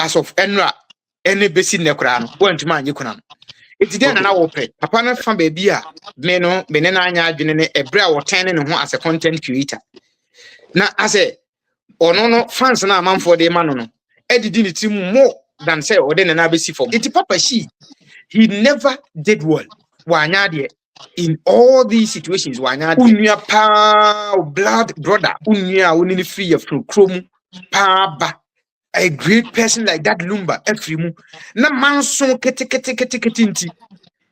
as of enra any besi nekura no wantuma anye kuna no eti den na wo pe papa na fa baby a me no me ne na anya adwene ne ebra wo ten ne ho as a content creator na as a ono no fans na amanfo de ma no edidi ne tim more than say o de na besi form eti papa he never did well wanya de in all these situations wanya de unua pa blood brother unua woni free from chrome pa ba a great person like that Lumba Efrimu na manso kete nti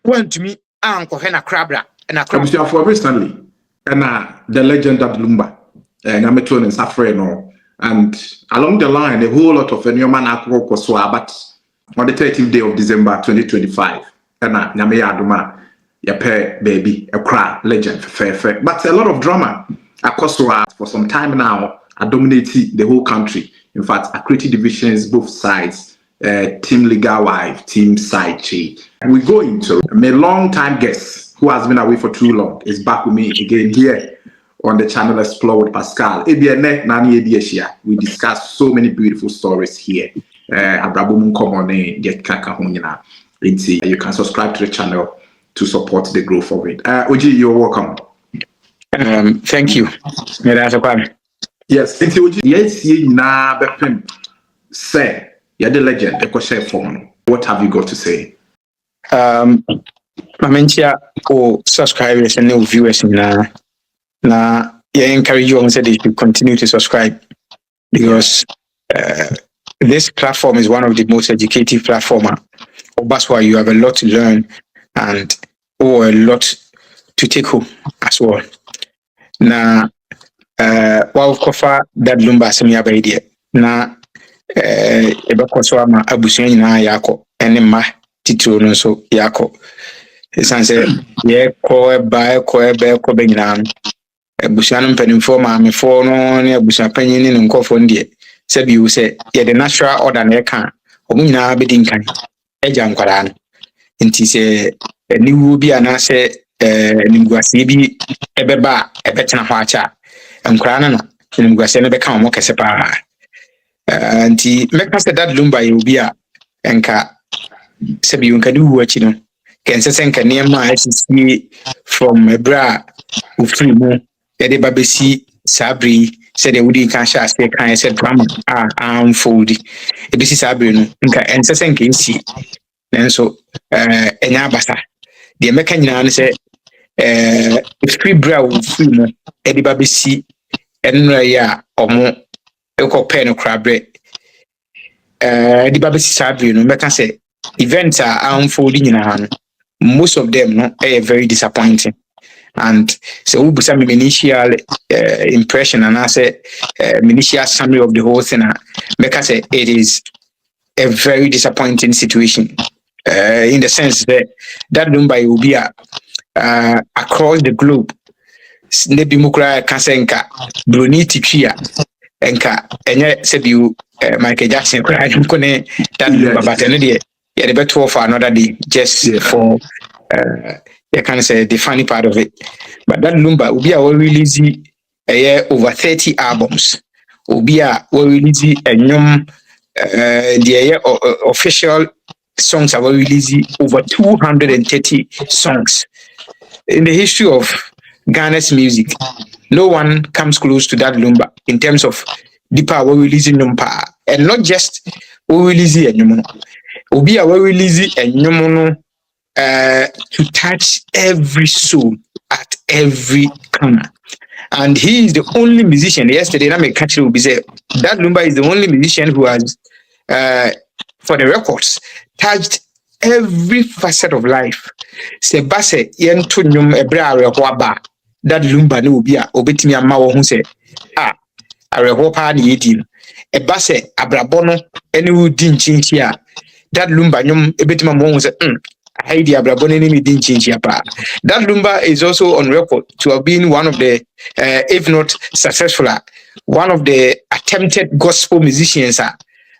want me anko he na crabra na crabra for recently and the legend that Lumba and Ameton and Safre no and along the line a whole lot of Nyoman Akro Koswa but on the 30th day of December 2025 and Nyame Aduma ya pair baby a cry legend fair but a lot of drama Akoswa for some time now are dominating the whole country. In fact, accredited divisions, both sides, team legal wife, team side chi. We go into my long-time guest who has been away for too long is back with me again here on the channel Explore with Pascal. We discuss so many beautiful stories here. You can subscribe to the channel to support the growth of it. Ogee, you're welcome. Thank you. Yes, yes, na bepem say you're the legend, the share phone. What have you got to say? Mamentia or subscribers and new viewers na encourage you and say they should continue to subscribe because this platform is one of the most educative platforms. That's why you have a lot to learn and a lot to take home as well. Now while kofa that Lumba semi abaidia na ebe koso ama abusuan nyina yako ene ma titiro no so yako sanse ye ko eba ko be nyina no abusuan mpanimfo ma amefo no ne abusuan panyin ne nkofo ndie se bi wo se ye the natural order na eka omu nyina be din kan eja nkwara no nti se niwu bi ana se nimguase bi ebeba ebetena ho acha nkrana no nimguase ne beka mo kese pa anti meka se that Lumba ye obi a enka se bi nka di wu achi no kense se nka niema asisi from ebra ufri mu ye de babesi sabri se de wudi kan sha ase kan se drama unfold ebisi sabri no nka ense se nka nsi nenso enya basa de meka nyina ne se free bra ufri mu e de babesi enra ya omo ekope no krabre di babesi sabri no meka say events are unfolding in a most of them no are very disappointing and so we some initial impression and I say initial summary of the whole thing meka say it is a very disappointing situation in the sense that Lumba will be across the globe nebi mukra kasenka broni titwia enka enye sebiu Michael Jackson kra nkone that Lumba but ene de yeah the better for another day just for you can say the funny part of it but that Lumba will be a release over 30 albums will be a release enyom the official songs are releasing over 230 songs in the history of Ghana's music. No one comes close to that Lumba in terms of deeper we releasing Lumba and not just we releasing a nyumono. Obi a we releasing a nyumono to touch every soul at every corner. And he is the only musician. Yesterday, I made catch will be said that Lumba is the only musician who has, for the records, touched every facet of life. Sebase yentu nyum ebra arehoaba that Lumba no obi a obetimi ama wo hu se arehopa na yedi ebase abrabono ene udi nchinchi a that Lumba nyum ebetimi ama wo hu se haidi abrabono ni di nchinchi apa. That Lumba is also on record to have been one of the if not successful one of the attempted gospel musicians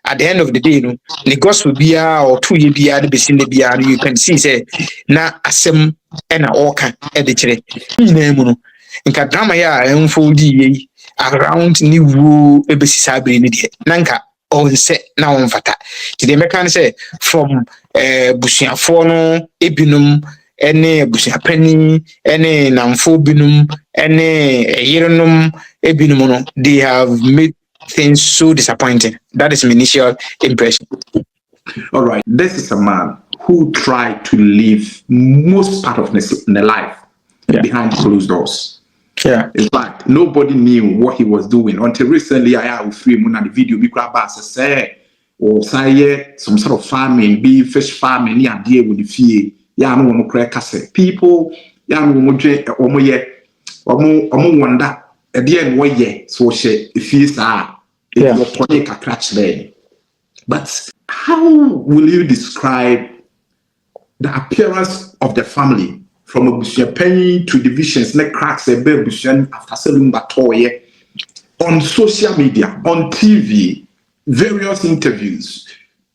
at the end of the day, you know, the gospel bia or 2 year bia the besin the bia you can see say na asem and a oka edichere. No, in drama ya unfold ye around new ebesi sabri ni de. Nanka on set na on fata. Ti me kan say from busuafo no ebinum ene busuapani ene namfo binum ene yerenum ebinum no, they have made things so disappointing. That is my initial impression. All right, this is a man who tried to live most part of his life behind closed doors. Yeah. In fact, nobody knew what he was doing until recently. I have filmed the video. Say, or say some sort of farming, be fish farming, near deal with the fee. Yeah, no one crack people. Yeah, no one wonder at the end. What ye so she fees are if you're putting a catch there. But how will you describe the appearance of the family from a busuapani to divisions, ne cracks a bit after selling Batoye on social media, on TV, various interviews,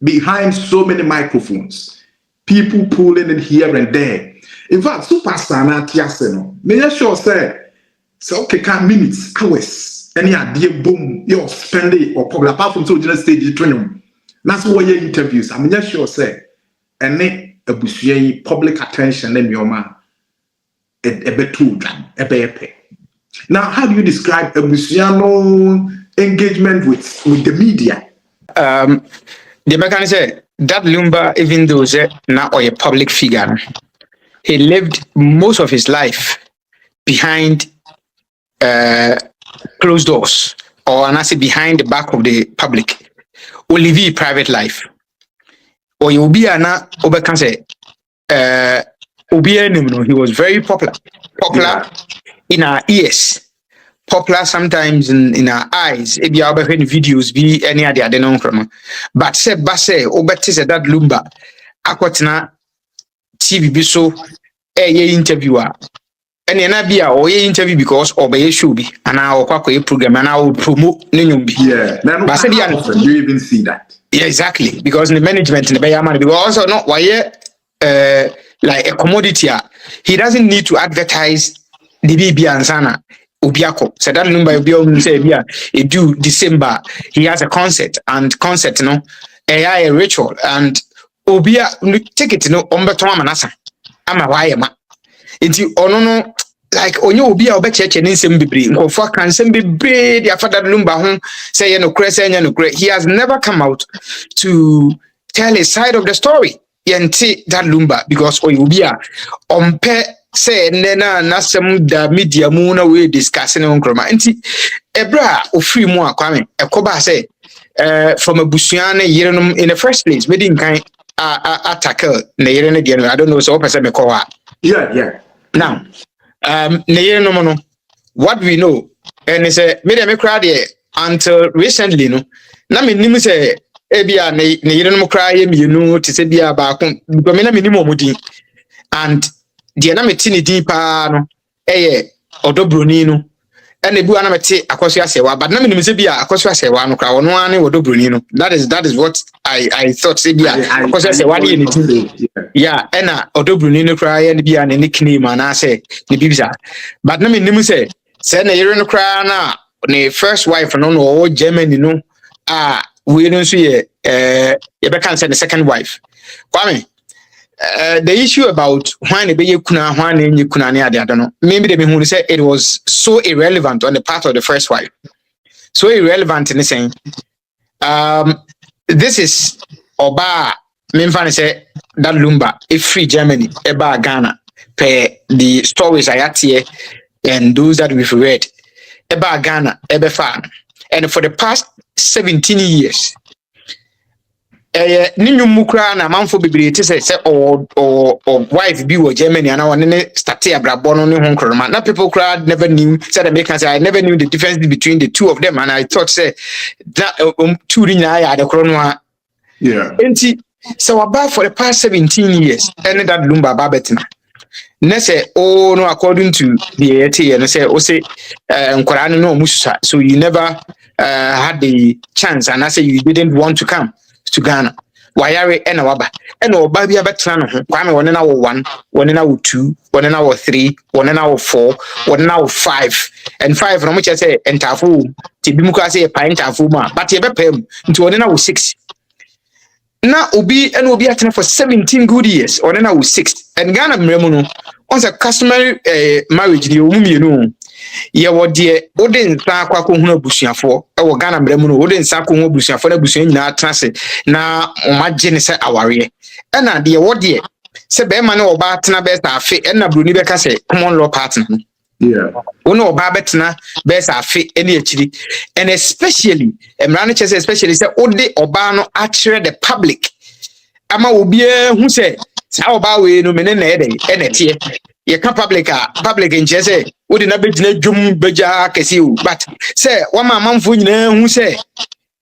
behind so many microphones, people pulling in here and there. In fact, superstar na tiaseno. May I sure say, so okay, can minutes, hours, any idea boom, you're spending or probably apart from social stage 20. That's what your interviews. I mean, just sure say, and then a public attention, then your man, a bit too done, a bit. Now, how do you describe a Busiano engagement with the media? The American say that Lumba, even though he's now a public figure, he lived most of his life behind closed doors, or and I say behind the back of the public. Olivier private life. Or you be ana obekan say he was very popular in our ears, popular sometimes in our eyes. Ebi obekan videos be any other than from. But say base obeti say that Lumba akwatena TV bi so interviewer. And then be a interview because obey should be and our program and I will promote Ninyumbi. Yeah, but do you even see that? Yeah, exactly. Because the management in the Bayamani, because also not why like a commodity. He doesn't need to advertise the BB and Sana Ubiako. So that number will say it due December. He has a concert and concert, AI a ritual and Ubia take it Ombatoma Manasa. I'm a wire. Into no like onyo obi a obecheke ne nsem bebre nkofo kan nsem bebre dia father Lumba ho say ye no kre say nya no kre. He has never come out to tell his side of the story yenti that Lumba because obi a ompe say ne na nasem da media mu na we discuss ne nkroma nti ebra ofiri mu akwame ekoba say from a busuane yerenom in the first place we didn't kind tackle ne yerene de I don't know so person me call yeah. Now, what we know, and it's a me cry there until recently, no. Na me nimu say ebia ne yerenom cry me to say bia ba kon because me na minimum mudi and the na me tini din pa no odobroni no and ebu na me te akoso asewa but na me nimu say bia akoso asewa no cry ono ane odobroni no that is what I thought say bia akoso asewa ne anything. Yeah, and odobroni no cry and bia ne nickname and I say ne bibisa but na me nimu say na yere no cry na ne first wife no Germany no we don't see you can't say the second wife. Kwame, the issue about when you kuna I don't know. Maybe they who say it was so irrelevant on the part of the first wife. So irrelevant in the saying. This is Oba Memfan say that Lumba, if free Germany, Eba Ghana, per the stories I had here and those that we've read. Eba Ghana, Eba fan. And for the past 17 years, Ninu Mukra na manfo bebree say or wife be or Germany and I want to start here Brabono no home. Now people crowd never knew, said Americans, I never knew the difference between the two of them, and I thought say that two at the Corona. Yeah. So about for the past 17 years, and that Lumba Babetina. Nese no according to the AT and say no musa, so you never had the chance and I say you didn't want to come to Ghana. wayare ena waba ena oba bi abetena no ho kwame wone na wo 1 wone na wo 2 wone na wo 3 wone na wo 4 wone na wo 5 and 5 no mo che say entafo ti bi mu ka say pa entafo mu but ye bepam nti wone na wo 6 na obi atena for 17 good years wone na wo 6 and Ghana mremu no on a customary marriage di omu mienu ye wo de ode nsa akwa ko hu abusuafo e wo Ghana mremu no ode nsa ko hu abusuafo na abusuan nyina atrase na omagye ne se aware e na de wo de se be ma ne oba atena be sa afe e na broni be ka se common law partner no yeah one oba betena be sa afe e na akiri and especially emra ne chese especially se ode oba no akire the public ama obi hu se sa oba we no mene na ede e na tie ye ka public nche se wodi na begina dwom beja kesi o but se wama manfo nyina hu se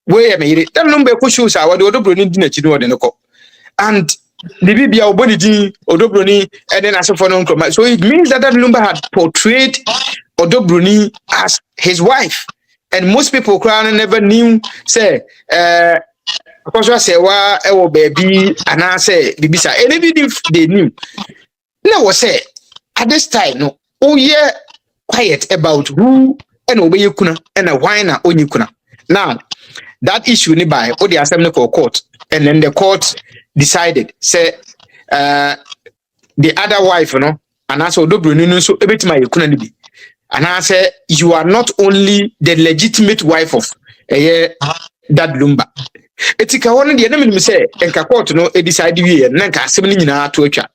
we ye meyire dan no be ko show sa wode odobroni di na chi no wode ne ko and the bibia oboni din odobroni and then asofo no nkroma so it means that Lumba had portrayed odobroni as his wife and most people never knew say because I say wa ewo baby and I say bibisa and even if they knew no was say at this time no oh yeah quiet about who and obey kuna and a why na only kuna now that issue ni by the assembly court and then the court decided say the other wife you know and also odobroni no so ebetima yekuna ni bi and I say you are not only the legitimate wife of that Lumba etika won de na me say enka court no e decide wie na enka asem ni nyina to atwa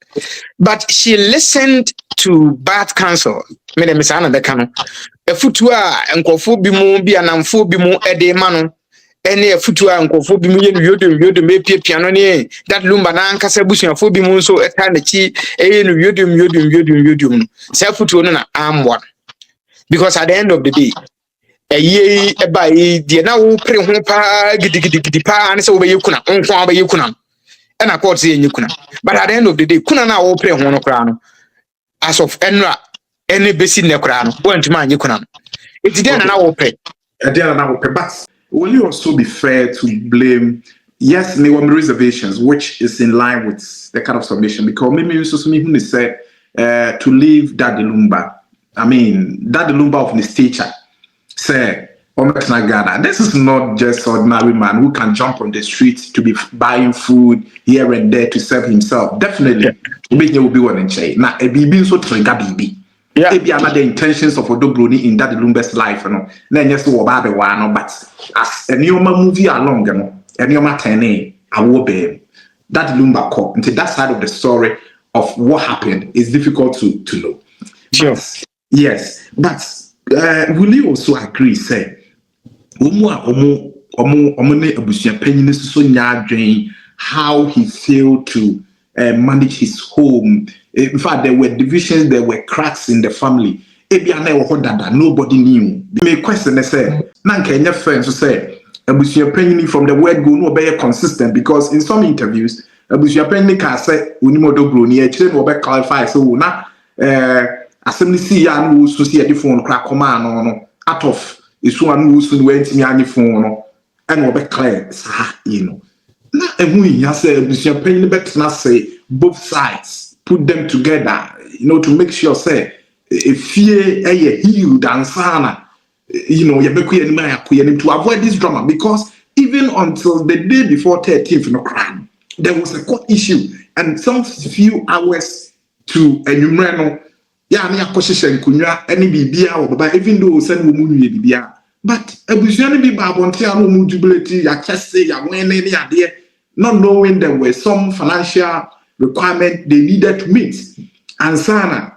but she listened to bad counsel me dem say na beka no efutu a enkofo bi mu bi anamfo bi mu ede ma no ene efutu a enkofo bi mu ye no yodom mepia no ne that Lumba na ankasa busuafo bi mu so eta na chi eye no yodom no say efutu no na amwa because at the end of the day eye ebai de na wo pre ho pa gidigidi pa ne se wo be yekuna nko ba yekuna e na court say yekuna but at the end of the day kuna na wo pre ho no kra no as of enra ene besi ne kra no wo ntuma yekuna it dey na wo pre but will you also be fair to blame yes there were reservations which is in line with the kind of submission because maybe you so me who said to leave Daddy Lumba I mean Daddy Lumba of the stature say Ghana. This is not just ordinary man who can jump on the street to be buying food here and there to serve himself. Definitely, Obey will be one in China. Now, a BB so trigger BB. Yeah, maybe another intentions of odobroni in that Lumba's life, you know. Then yes, to about the one, but as a new movie along, you know, a new matinee, I will be that Lumba cop. Until that side of the story of what happened is difficult to know. Sure. Yes, but. Will you also agree say omo ne abusia panyin so nya adwen how he failed to manage his home in fact there were divisions there were cracks in the family ebia na wo dada nobody knew me question say na nka enya friends so say abusia panyin from the word go no be consistent because in some interviews abusia panyin ka say onimodobroni e kire no be clarify so na assembly see ya no so see the phone crack command no out of isu anu so went me any phone no and we be clear you know na ehu ya say busia pain bet na say both sides put them together you know to make sure say if fear healed and sana you know you be to avoid this drama because even until the day before 13th no crime there was a court issue and some few hours to enumerate yeah, I position kunya any bibia or baba even though send wo munye bibia but abusuani bi ba bonte anu mu jubility ya kese ya wen any ade not knowing there were some financial requirement they needed to meet and sana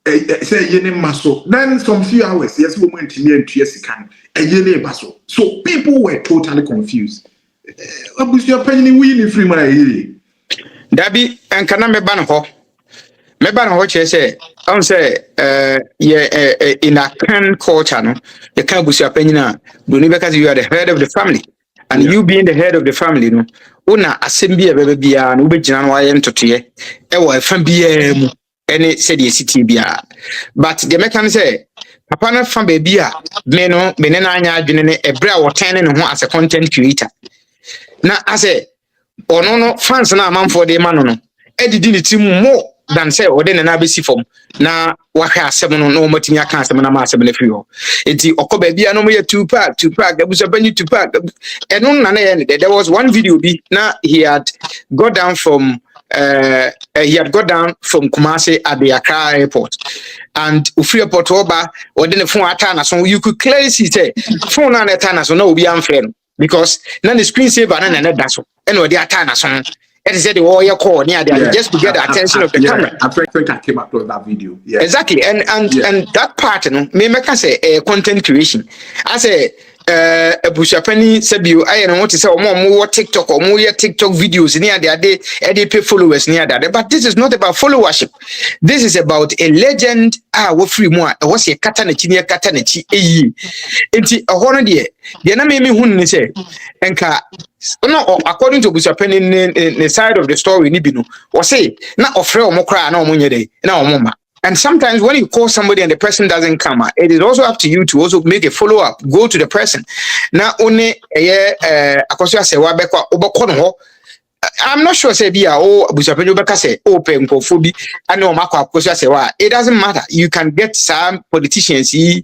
say yene maso then some few hours yes we went to entry sikan yene baso so people were totally confused abusuani panyin wi ni free man dabi enkana me ban ho say I say in a can culture no the can busia penina because you are the head of the family and you being the head of the family no una assembly bia no be gina no ayem totoye e wo fa bia mu ene said the city bia but the mekan say papa na fa bia me no me ne na anya adwene ne ebre a wo ten ne ho as a content creator na I say or no fans na man for the man no edidi ne team more than say or then na be si form na wahwe asem no matimi aka asem na ma asem na free ho enti okoba bia no ye two pack abusa banyi two pack eno na na there was one video bi na he had got down from Kumasi at the Accra airport, and free airport oba or then the phone atana so you could clearly see say phone na atana so no be unfair because na the screen saver na that so and the atana so it is the warrior call near there just to get the attention of the camera. I think I came across that video. Yeah. Exactly, and that part, you know, me make say content creation. I say Bushapani Sabio, I don't want to say more TikTok or more TikTok videos near there, they pay followers near that. But this is not about followership. This is about a legend. What free more? What's a katanachi near katanachi? Enti a horror dear. The enemy me who say, enka. No, according to Bushapani in the side of the story, Nibino, or say, not offer or more cry, no money day, no mama. And sometimes when you call somebody and the person doesn't come, it is also up to you to also make a follow up. Go to the person. Now only I'm not sure say be Bushapeni Obeka say open kofobi and no mako akosia say wa it doesn't matter. You can get some politicians say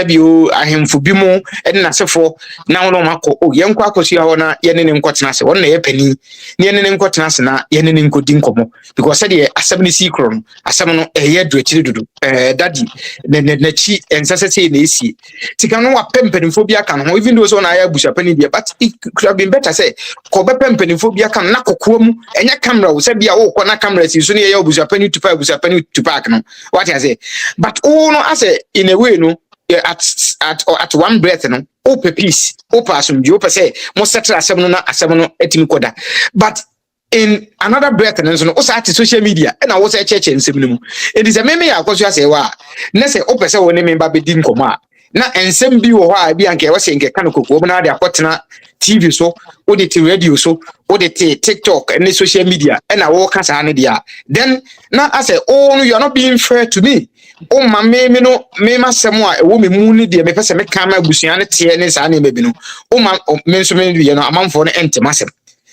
you ahim fubimo and na sefo na no mako yenko akosia ho na yene ne nkotena se won na ye pani ne yene ne nkotena se na yene ne nkodi nkomo because say the asem ne sikro no asem no eye dretiri dudu daddy na chi ensase say na esi tika no wa pempenfo bia kan ho even though so na ya Bushapeni dia but it could have been better say ko be pempenfo bia kan na kokomu enya camera wo say bia wo ko na camera si so ne ya Bushapeni to park no what I say but no as in a way no at one breath no open peace open asumdie open say mo settle asem no na asem no etimi koda but in another breath and so no at social media and I was a church and seminar it is a meme ya kwaso say wa na say open say woni member be din koma na ensem bi wo ha bi anke wo say nke kan kokko na de akotena TV so or the radio so or the TikTok and the social media and I walk as an idea then now I say no you are not being fair to me. Oh my me no me ma semwa e wo me mu ni de me pese me kan ma busuan tie ne sa na me bi no oh my me so me you know amamfo no ente masem.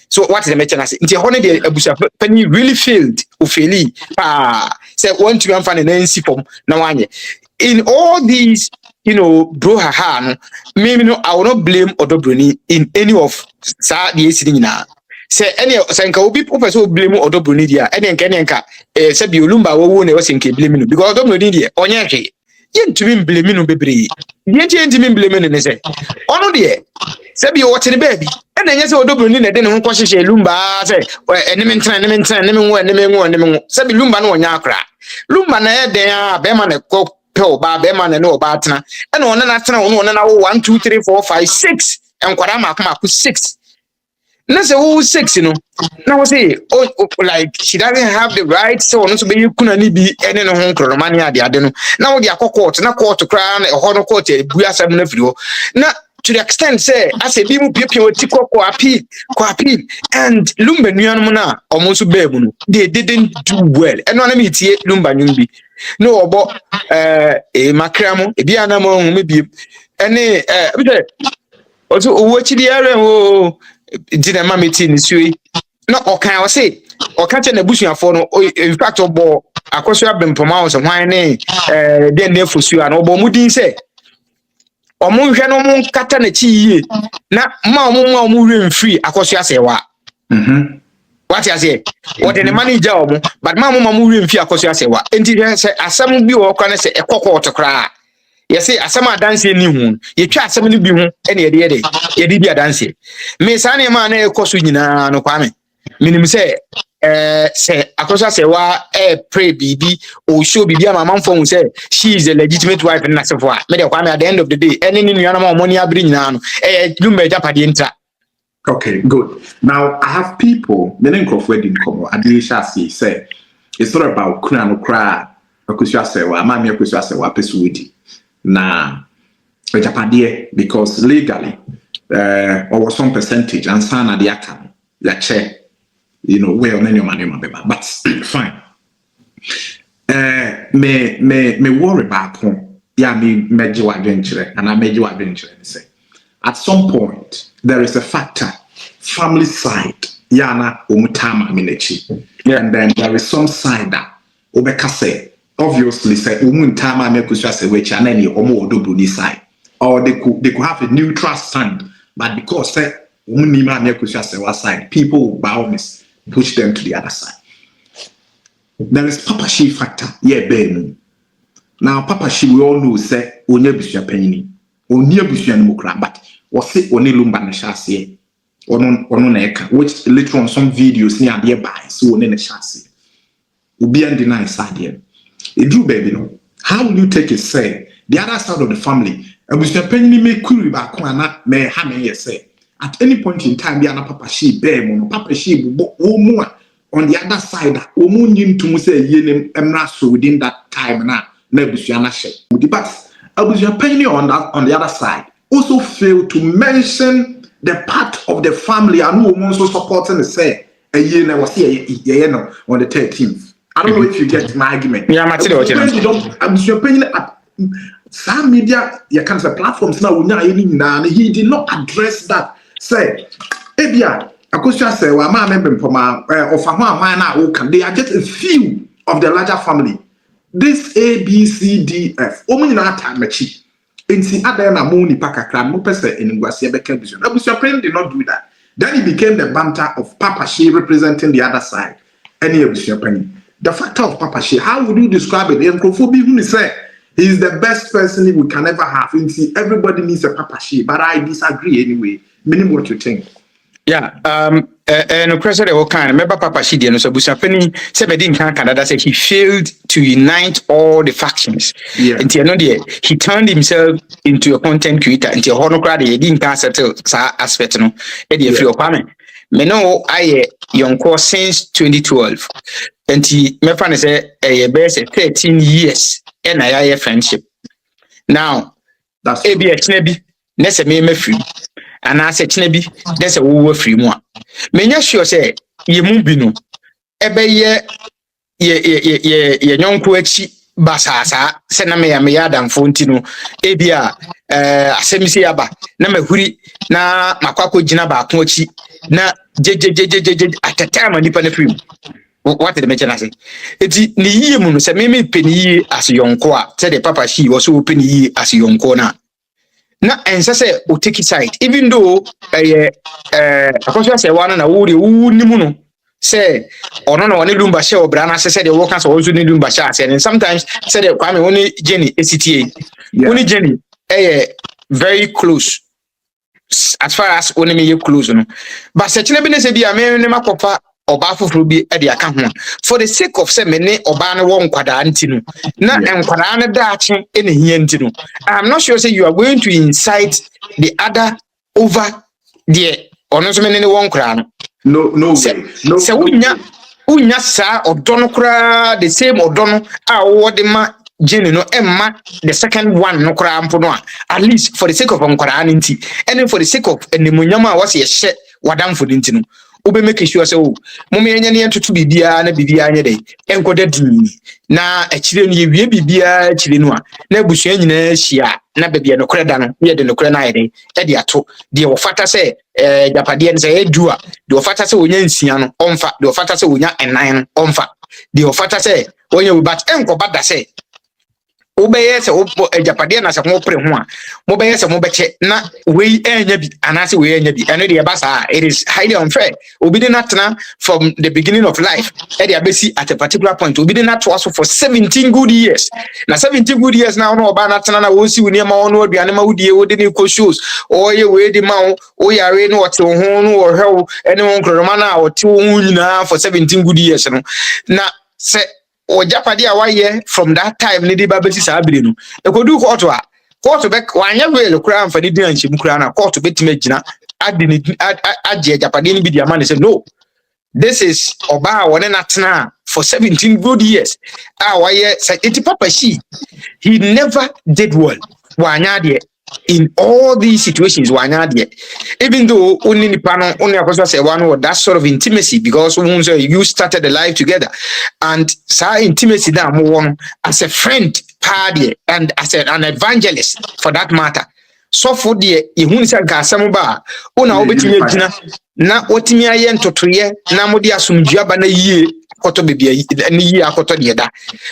So what is the matter? Nti ho ne de abusa pani really failed ofeli say want to am fan na nsi form na wanye in all these bro no me no I will not blame Odobroni in any of sa the esi na say any say nka obi person blame Odobroni dia any nka say bi Lumba wo na wo say nka blame no because Odobroni dia onye hwe yentumi blame no bebre yentumi blame no say ono dia say bi wo tene baby and then say Odobroni na de ne ho kwahye Lumba say eneme ntena say bi Lumba no onya akra Lumba na ye den be ma na ko ba be man na oba atena e na ona na atena ona na 1 2 3 4 5 6 enkwara makoma ku 6 na say 6 no na we say like she doesn't have the right so no so be kuna ni bi ene no ho nkroma ne ade no na wo de akokot na court kra na ho no court e bu asam na firi ho na to the extent say as a bi mu pie oti ko appeal and Lumba nuanum na omonso beemu no they didn't do well and no na me tie Lumba nyum bi no obo makramo e bia na mo hu bi ene bi say ozo owo chidi are o dina ma meti ni sui no okan o say okan che na busuafo no in fact obo akoso abempoma o so hwan ne den na fosu an obo mudin say omo hwe no mo kata na chi yie na ma omo remfree akoso asewa what you say what the manager omo but ma remfree akoso asewa enti say asam bi wo kwa say ekoko otokra you say asam adanse ni hu ye twa asam ni bi hu ene ye di bi adanse me sa na ma na ekoso nyina no kwa me minim say say akoso asewa pray bibi o show bibi ama manfo hu say she is a legitimate wife na sefo a me de kwa me at the end of the day ene ni nuana ma money abri nyina no Lumba japade ntra. Okay, good. Now I have people, many of wedding come, Adisha say it's not about kuna no cry, akusha say wa mami akusha say wa pesuidi. Na Japade because legally or some percentage and sana the account, ya che, where on any money but fine. Me worry about home. Yeah, me major adventure and I major adventure say. At some point, there is a factor, family side, yana omutama minechi. And then there is some side that obeka say obviously say omutama mekusha say which anani omo odobuni side, or they could have a neutral stand, but because say omunima mekusha say one side, people will by all means push them to the other side. There is Papa She factor, yeah, Ben. Now Papa She we all know say onye busua panini, onye busua nimukra, but was say only Lumba na shasi. Which later on some videos near nearby, so on a chassis. Will be undenied side here. It do baby no. How will you take it say the other side of the family? And we shall penny me query back one may have me say. At any point in time, Biana Papa She bear mon Papa She more on the other side, Omun to say yenim emraso within that time now, Nebusiana shake. But I was your penny on the other side. Also fail to mention the part of the family and who also supporting the say a year now was here on the 13th. I don't know if you get my argument. Yeah, I'm your opinion at some media you can say platforms now he did not address that. Say, Ebia, I could just say, well, my member for my they are just a few of the larger family. This A, B, C, D, F. Only not time machi. In the other Namoni Pakakram, no person in Guasiabeka vision. Abusiapren did not do that. Then he became the banter of Papa She representing the other side. Any Abusiapren. The factor of Papa She, how would you describe it? Who say he is the best person we can ever have. And see, everybody needs a Papa She, but I disagree anyway. Meaning what you think. Yeah, and of course, they were kind. Remember, Papa She did so. Busapeni said, Canada said he failed to unite all the factions. Yeah, and he turned himself into a content creator. Until Honocrat, he didn't settle aspect. No, Eddie, if you're coming, me know I young course since 2012, and he me fan say a best 13 years, and I friendship. Now, that's a be a snebby, nessa me free. And I said, Nebi, there's a woo free one. Menya sure say, ye mubino, ebe ye young coachi basasa, sename me yadam fontino, ebia, semisi aba, na me huri, na makwako jinaba kochi, na j at a time and nipa free. What did the mention I say? It's ni ye mun say me penny as young qua, said the Papa She was so penny as young corner. Na and say o take it side, even though I say one na wo ni mu no say ono na one Lumba share obra say the workers also need Lumba share and sometimes say the Kwame only Jenny ACTA only Jenny very close as far as only me close no but say chine bi na say bi a me makopa oba foforo bi e de aka ho for the sake of say me ne oba ne wo nkwada anti no na nkwada ne daache e na hia anti no I'm not sure say you are going to incite the other over there ono so me ne wo nkwada no way no say unya sa odono kra the same odono a wo de ma Jenny no emma the second one no kra ampo no at least for the sake of nkwada anti and for the sake of enemunyama was ye hye wadam for dinti no ube make sure say oh mom yenya ne entoto bibia na bibia anye dey enkoda din na akire no ye wie bibia akire no a na abusua nyina hia na bibia no koreda no ye de no koreda na ye dey e de ato de wo fata say japade ne say edu a de wo fata say onya nsia no omfa de wo fata say onya enan no omfa de wo fata say onya but enkoba da say obeye se japade na se mo pre ho a mo beye se mo beche na we enya bi anase we enya bi eno de basa it is highly unfair obi de natna from the beginning of life e de abesi at a particular point obi de natwa so for 17 good years na 17 good years na ono oba natna na wo si woni ma ono aduane ma wodie wo de ne ko shows oye we de ma o yare no wote ho no wo hwew ene won kroma na wote wo nyina for 17 good years no na se o japade a waye from that time ne di babesi sabire no e kodu court be wanya we kura amfa ni din anchim kura na court betima gina adini aje japade ni bi di amane say no this is oba wona natena for 17 good years waye say iti Papa She he never did well wanya de in all these situations wanya de even though only ni pano only akoso say one with that sort of intimacy because you started the life together and sa intimacy that mo won as a friend party and as an evangelist for that matter so for the ehun se ga asem ba una obetimi agina na otimi aye ntotoye na modi asomdua ba na yie akoto bebia ni yie akoto de da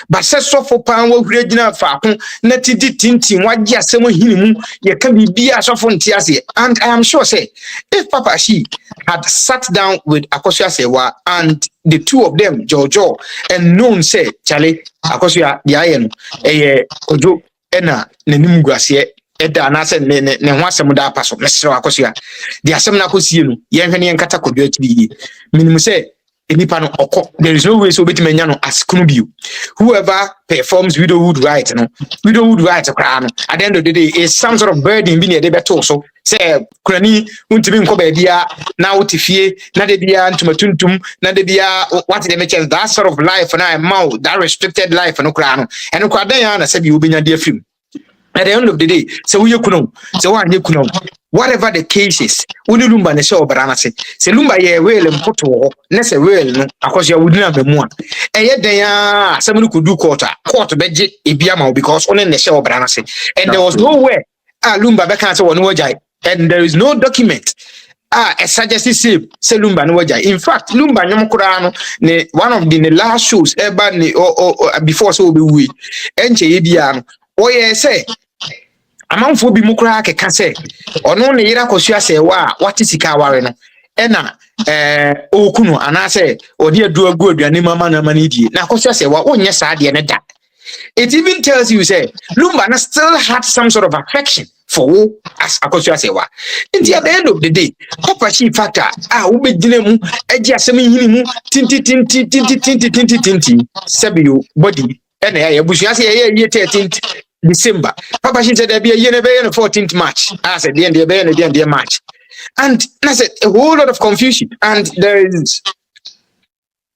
ba se so for pan wa hura gina fa ko na tidi tintin wagye asem hinimu ye ka bibia so for ntiase. And I am sure say if Papa she had sat down with Akosua Sewa and the two of them Jojo and known say Charlie Akosua the ayen ojo ena nanim guase eda na se ne ho asem da paso mesro Akosua the asem na akosie no ye hwene ye nkata kodwa akiri minimu say enipa no okọ there is no way so betima nya no askunu bio. Whoever performs widowhood right no widowhood right kra no at the end of the day is some sort of burden bi ne de beto so say kurani untimi nko ba bia na wotifie na de bia ntumatuntum na de bia what the mention that sort of life na mau that restricted life no kra no eno kwa dan ya na se bi obenya de afim. At the end of the day, so we kuno, so one kuno, whatever the case is, we Lumba ne show branase. Se Lumba ye well and put to nesse well no, because you wouldn't have more. And yet they are someone who could do quarter bedget ibiamo because only the show branase. And there was nowhere Lumba back one wajai, and there is no document. A suggested say Lumba no wajai. In fact, Lumba nyamukurano ne one of the last shows ever or before so be we. Enche ibiano. Oye say amanfo bi mukura keka say ono ne yira Akosua Sewa wati sika aware no ena okunu anase odi adu agu aduane mama na mani die na Akosua Sewa onye saa de ne da. It even tells you say Lumba na still had some sort of affection for who as Akosua Sewa. Until at the end of the day Papa she factor ubegine mu eji asem hini mu tinti sebio body ena ya busu say ye 13th December. Papa she said there be a year the 14th March. I said the end the March. And I said a whole lot of confusion. And there is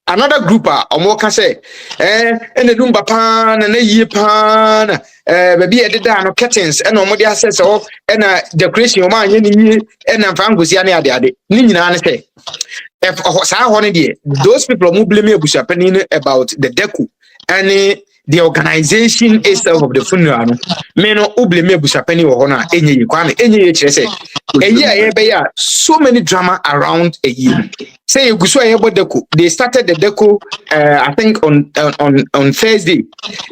another grouper or can say and the Lumba pan and a year pan baby I did no curtains and no more says of and decoration of man and Fangusiani ade Nina say those people who blame me about the deco and the organization itself of the funeral me no blame busapeni wo ho na enye kwame enye kire say so many drama around a year say eguso deco they started the deco I think on Thursday.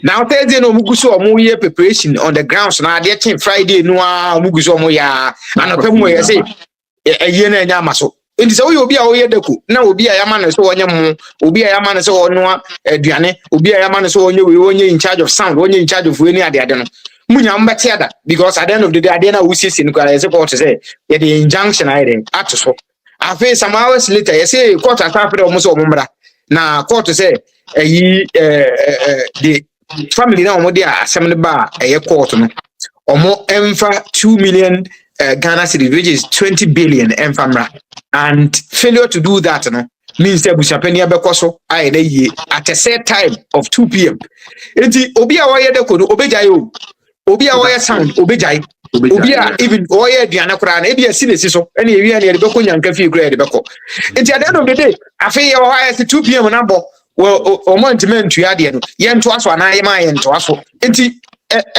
Now Thursday no muguso omo ye preparation on the grounds na dey chin Friday no muguso omo ya anopemu ye say a year na nya maso. It is obi a oye deku na obi a yama no so onye mu obi a yama no so ono aduane obi a yama no so onye in charge of sound onye in charge of any ade no munya mbete ada because at the end of the day ade na usisi nko I say court say the injunction ide ato so afi some hours later you say court after omo so omo mra na court say the family na omo dey asem ne ba court no omo emfa 2 million Ghana cedis, which is 20 billion enfamra. And failure to do that means that Busapenia Bekoso at a set time of 2 p.m. Enti Obia Waya Dekodo, Obejayo, Obia Waya Sound, Obejai, Obia even Oya Diana Kran, Ebia Sineso, any area near the Beko Yankafi grade Beko. Enti at the end of the day, I feel Waya at 2 p.m. number. Well, or Montman to Yadian, Yan to us, and I am and to us. Enti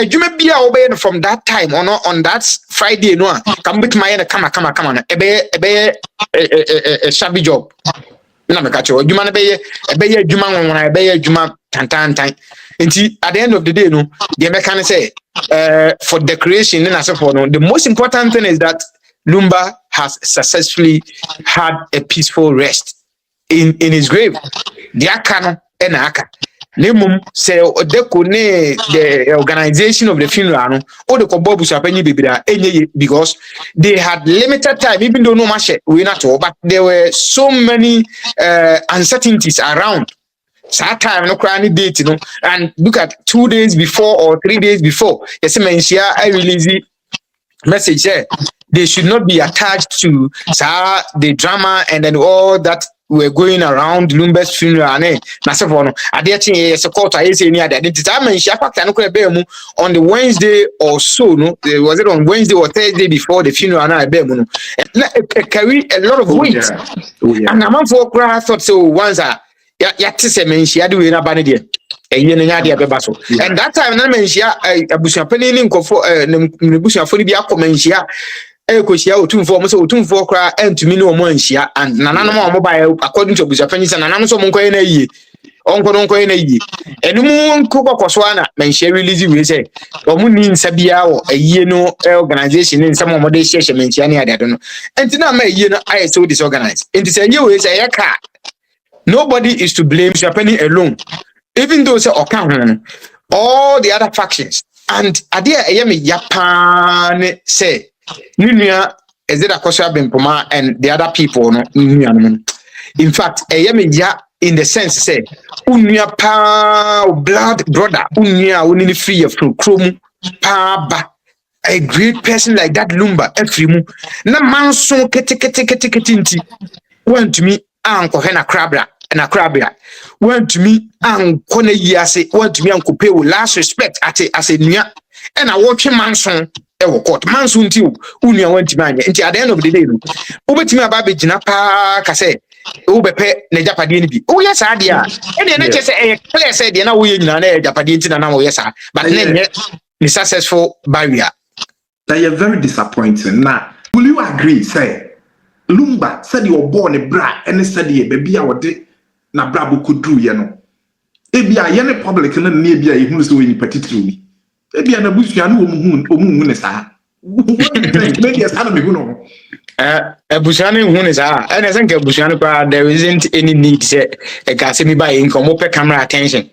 you may be obeying from that time on that Friday no come with my come on a shabby job na me catch you man be juma when be juma tan nti at the end of the day no the mechanic say for decoration na say for no the most important thing is that Lumba has successfully had a peaceful rest in his grave. The akano enaka Nemum say Odeko ne the organization of the funeral no all the Kobo Busapeni bibida enye because they had limited time even though no match we not all but there were so many uncertainties around. That time no cry any date and look at 2 days before or 3 days before yes I release message there they should not be attached to the drama and then all that we're going around Lumba's funeral na se for no ade chin yes court I say ni ade did I mention fact no kra be mu on the Wednesday or so no was it on Wednesday or Thursday before the funeral na be mu no carry a lot of weight and a man for cry thought so once ya se mention ade we na ba ne de ɛyɛ no nya de bɛba so and that time na menhia abusuapani ne nkofo ne busuafo ne bi akɔ menhia ekohia otumfo mo sɛ otumfo kra antumi ne omo anhia and nananom a mo ba according to abusuapani sɛ nananom so mo nkɔyɛ na yie onko na yie enum nkokɔkɔso ana menhia release we sɛ omo ni nsa bia wɔ ayie no organization ne nsɛm omo de hyehyɛ menhia ne ade no enti na ma ayie no ayɛ so disorganized enti sɛ nye we sɛ yɛ ka nobody is to blame abusuapani alone even though say oka all the other factions and ade a me yapane say nunua ezeda kwasha bempoma and the other people no nunua in fact me ya in the sense say unua pa blood brother unua woni free from krom pa ba a great person like that Lumba afrimu na manso kete nti want to me anko he na crabra want to me anko na yiase want to me anko pay last respect as a nua and I watch manso e wo court manso nti unua want to me nti at the end of the day no obetimi aba be gina pa ka say wo bepe na japade ni bi wo ya sa de a e de na che say e clear say de na wo ye nyina na japade nti na wo ya sa but na the successful barrier that you're very disappointing now. Will you agree say Lumba said you were born a bra and said ye baby our day na brabo could do ye no ebia ye ne public na ne bia ye hu so we ni particularly ebia na busua no omu ne sa maybe as ana me hu no busua ne hu ne sa and I think busua no there isn't any need say e ka se me buy income open camera attention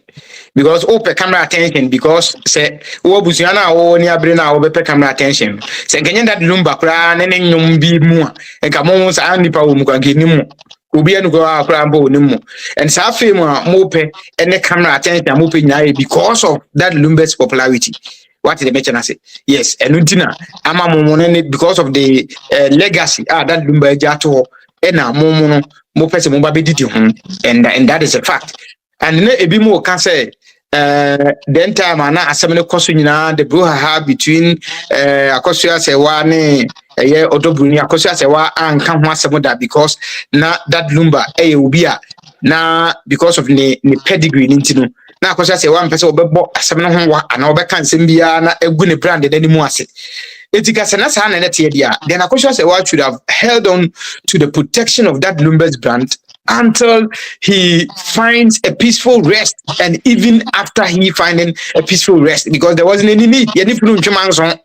because open camera attention because say wo busua na wo ni abre na wo be camera attention say kenye that Lumba kra ne nyum bi mu a e ka mo sa nipa wo mu kwa gini mu obi anu go akra mbo ni mu and sa fame a mo pe ene camera attention mo pe nyaaye because of that Lumba's popularity what did they mention I say yes enuntina ama mo ne because of the legacy that Lumba jato e na mo pese mo ba be didi ho and that is a fact and ne ebi mo can say then time ana asem ne koso nyina the brouhaha between akosua sewa ne eye odobruni akosua sewa anka ho asem da because na that Lumba obi a na because of ne pedigree ntino na akosua sewa mpese obebo asem no ho wa ana obeka nsem bia na egu ne brand de nimu ase etika se na sa na nete dia then akosua sewa should have held on to the protection of that Lumba's brand until he finds a peaceful rest and even after he finding a peaceful rest because there wasn't any need ye nifunu ntwemanso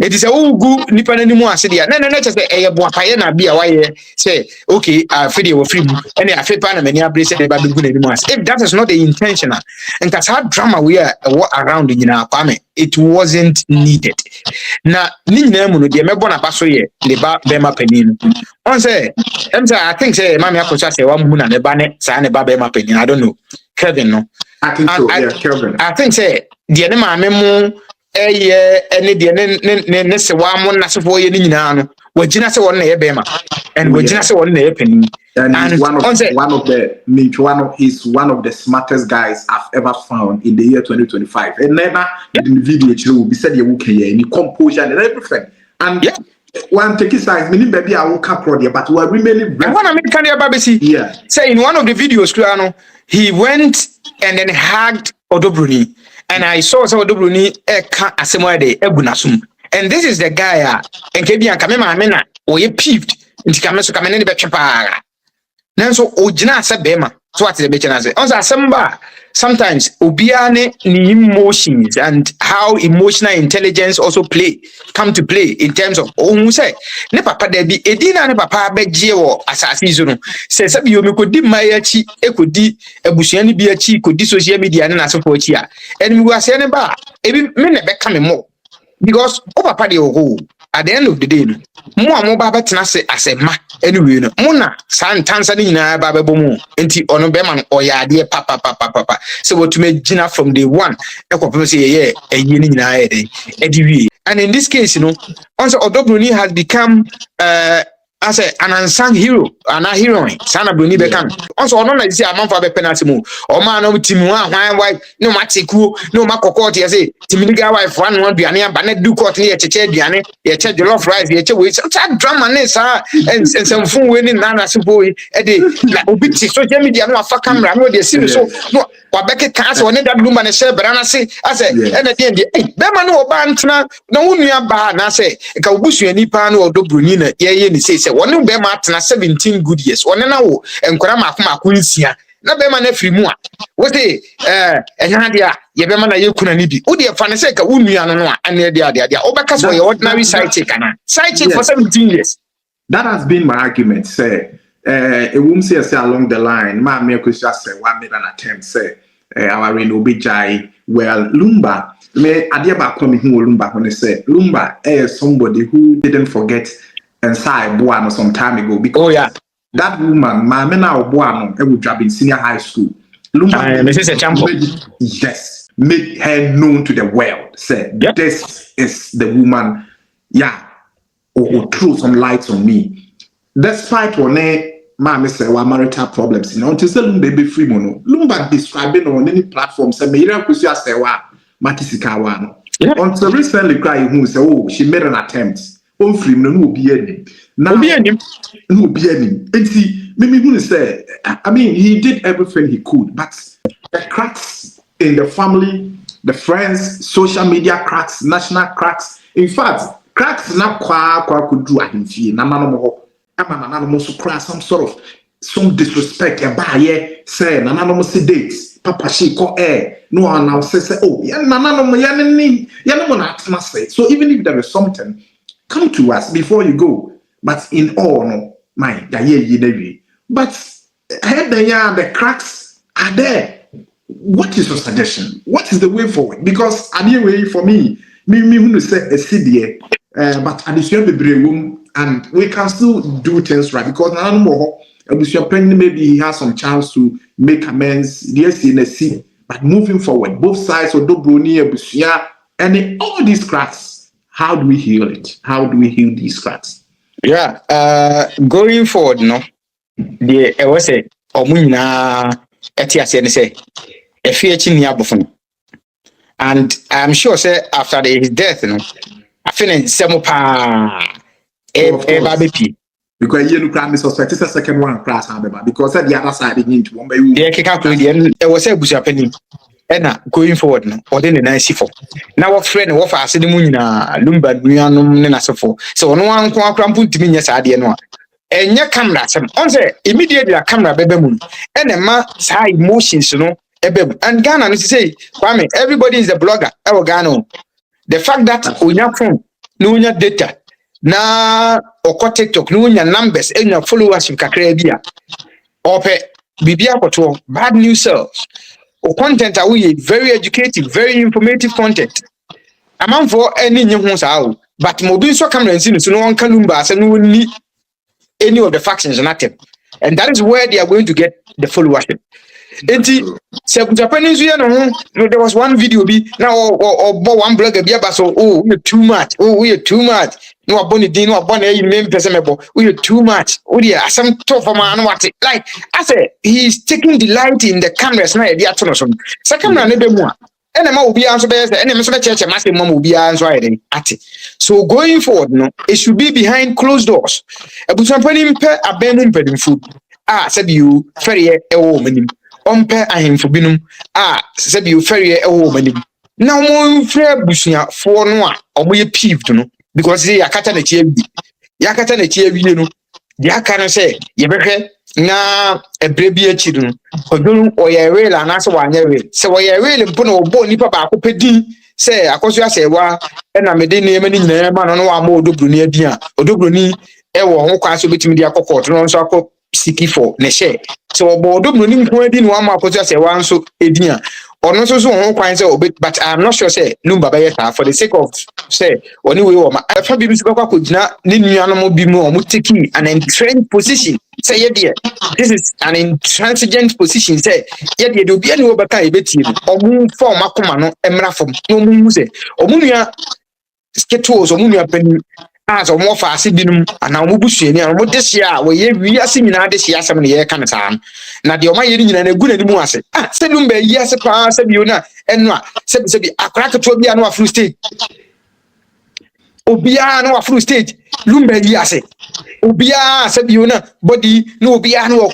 it is a ugu nipa nanimu ase dia na che say eye boapaye na bia waye say okay afede wo free mu ene afepa na mani abre say ba begu nanimu ase if that is not the intentional and that's how drama we are around nyina kwame it wasn't needed na ni nyina mu no de mebo na baso ye le ba be ma panin on say I think say mama akocha say wa mu na ne ba ne sa ne ba be ma panin I don't know Kevin no I think so yeah Kevin I think say de ne ma me mu ene de ne se wa mo na se fo ye ni nyina no wagina se won na ye be ma and wagina se won na ye panin and one of the smartest guys I've ever found in the year 2025 and never in the video will be said you can any composure and everything and yeah. One take his size, many baby I will cap but we are remaining. And one American babesi, yeah. Say in one of the videos, he went and then hugged Odobruni, and I saw some Odobruni asemwade ebunasum. And this is the guy and kebi ankamema amena oye peeved nti kameso kamene ne betwepara. Nanso ojina se bema. So what is the betcha say? On assemba sometimes obiane ni emotions and how emotional intelligence also come to play in terms of ohun say ne papa da bi edina ne papa beje wo asase so no say sabi yo me kodi mayachi ekodi abusuani bi achi kodi social media ne na asefo achi a enimi wase ne ba ebi me ne beka me mo because o papa de o at the end of the day no mo a mo ba betena se asema anyway no mo na santansa ni nyina ba bebo mu enti ono be man oyade papa so what to make gina from day one ekopem say ye eyi ni nyina edi wi and in this case you know also Odobruni has become as an unsung hero, an a heroine, Sana Bruni Bekan. Also, I don't see a month of a penalty. Or man, no Timua, wife, no Matiku, no Makokoti, I say, Timiga wife, one Biania, Banet do court near Cheche Biane, ye check the love rise, ye check with some drama, and some fool winning Nana Supoi, Eddie, Obiti, social media, no, fuck camera, no, they see so, no, Quebec cast or that room and a share, but I say, I say, and at the end, Bema no Bantana, no one near Ban, I say, Kabusu and Nipano or Dobrunina, ye, say, one of them at 17 good years, one and now, and Kurama Quincia. Na bema na free mu a wote enyadia ye bema na ye kuna ni bi wo de fa ne se ka wunua no no ane de obeka so ye ordinary side chick for 17 years. That has been my argument, say a woman say along the line ma me question say one made an attempt say our Ogee jai well Lumba me ade ba ko me hu Lumba when say Lumba is somebody who didn't forget and say boa no some time ago because that woman, my men are born in senior high school. Lumba, yes, made her known to the world. Said, this is the woman, who threw some lights on me. Despite one, my say, marital problems, until Lumba baby free mono. Lumba describing on any platform, say, Mira Kusia Sewa, Matisikawa. Until recently, crying who say, oh, she made an attempt. On free no be any. Now, no be any. And see, maybe who say, I mean, he did everything he could, but the cracks in the family, the friends, social media cracks, national cracks. In fact, cracks not kwa could do at him. Nanano so crack some sort of some disrespect. A buyer say, Nanano dates. Papa she call air. No one now say, oh, Nanano Yanamo say. So even if there is something, come to us before you go. But in all, no, my, but the cracks are there. What is your suggestion? What is the way forward? Because anyway, for me who say a CDA, but addition be brave and we can still do things right because now more maybe he has some chance to make amends. Yes, in a sea, but moving forward, both sides of Dobroni, and all these cracks. How do we heal it? How do we heal these cracks? Going forward, no. The was a omuna etiase say a feature near Buffon. And I'm sure say after his death, no, I feel some baby. Because you look at me suspect it's a second one class, because the other side into one by you. There was a bush happening. Going forward, no, or then the nice for. Now, a friend of us in the moon, Lumba, Nyanum, so no one can put to me, yes, I didn't know. And your camera, some answer immediately a camera, baby moon, and a man's high emotions, you know, and Ghana, say, Kwame, everybody is a blogger, Ghana. The fact that on your phone, no data, now, or TikTok, no numbers, and your followers, you can create or Bibia, bad news cells. Or content are we very educative, very informative content. Among for any new ones out, but mobile so cameras in so no one can Lumba and no one need any of the factions and active. And that is where they are going to get the followership. And Japanese, there was one video be now or one blogger be about so we're too much. Oh, we are too much. No bonnie no bonnie name personable. We are too much. Oh dear, some tough man what it like. I said he's taking delight in the cameras now. The atmosphere. So camera never more. And the will be answered and the church massive mom will be answered at it. So going forward, no, it should be behind closed doors. A bushapani abandoned bedding food. Said you ferry a woman. Ompe ahim for binum said you ferry a woman. Now more fair bushia for no or we peeved no because they are cutting a chair. Yakatan a chair, you know. Yakana say, Yabeke na a baby children or ya rail and answer one area. So I really put no bony papa who pedin say, I cause you say, wa and I made name any man on one more Dobruni dia or Dobruni ever who can't be to me the court, no so sticky for Neshe. So about Dobruni in one more cause say one so edia. Or not so one quite so but I'm not sure say Lumba for the sake of say anyway I probably could not animal be more mutiki an entrenched position. Say yeah, this is an intransigent position. Say yet you do be any over betty or moon form Makumano emra from no moon say or munia skettos or munia penny as more fast binum and now Mubusi and this year we are singing out this year some year kind of time. Now the Oma Yin and a good anymore say, ah, said Lumba, yes, a pass, said you know, and what said a crack to be no flu state. Obia no flu state, Lumba, yes, Obia said you know, body no Obia no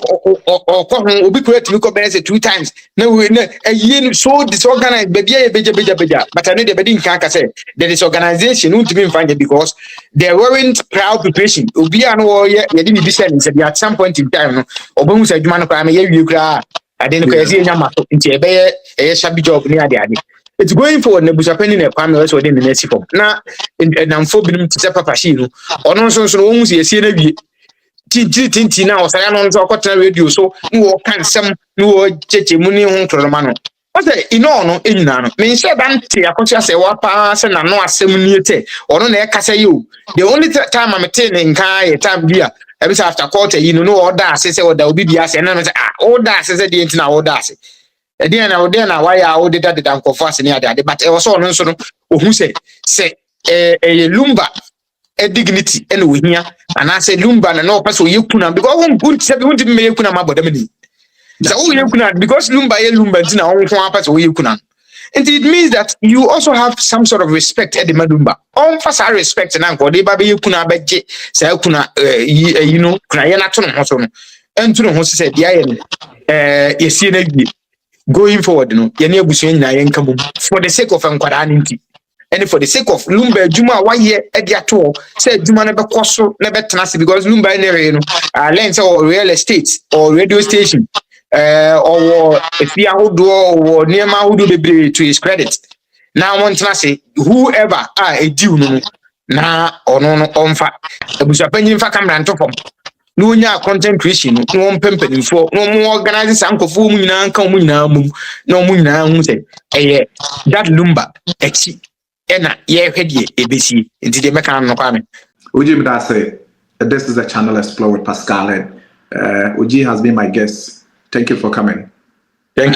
or Obi correct look up 2 times. No, a year so disorganized, beja, but I know the bedding can't say there is organization won't even find it because there weren't crowd preparation. Obia no, yeah, didn't be said at some point in time, or boom said, man, I'm a you cry. I didn't see Yama into a shabby job near the idea. It's going forward, Nebusa penny a family also within the next form. Now, and I'm forbidden to Papa Shino, or nonsense, almost a scene Tinti now, Sayan on radio, so no can some no cheche money home to Romano. What's the ino in nano? Means that I could say what pass and no assembly or no neck say you. The only time I'm attending a time beer. Every after quarter, you know, all that says or there will be the ass and all that says the internet, all that. And then why I would that the uncle fast near that, but it was all so who say a Lumba. A dignity and we here and I say Lumba and no person you kuna because one good said we want to make kuna mabodemini. So you kuna because Lumba now one person you kuna. And it means that you also have some sort of respect at the Madumba. On first I respect and uncle de baby you kuna beje say kuna you know kuna yana to no and to no said yeah going forward no yene abusuan na yen kamu for the sake of nkwadaa and for the sake of Lumba Juma, why here at the atoll, said Juma never cost never tenacity because Lumba lands or real estate or radio station, or if you are do or near my who do the to his credit. Now, one say whoever a Jew na or no on fat, the Busapenian Fakam and top of no content creation, no one pimping for no more organizing uncle for Muna, come Muna, no Muna, say, that Lumba, exit. Ena ye hwede ebesi nti de meka no kwa me Ogee da say this is a channel Explore with Pascal and Ogee has been my guest. Thank you for coming. Thank you.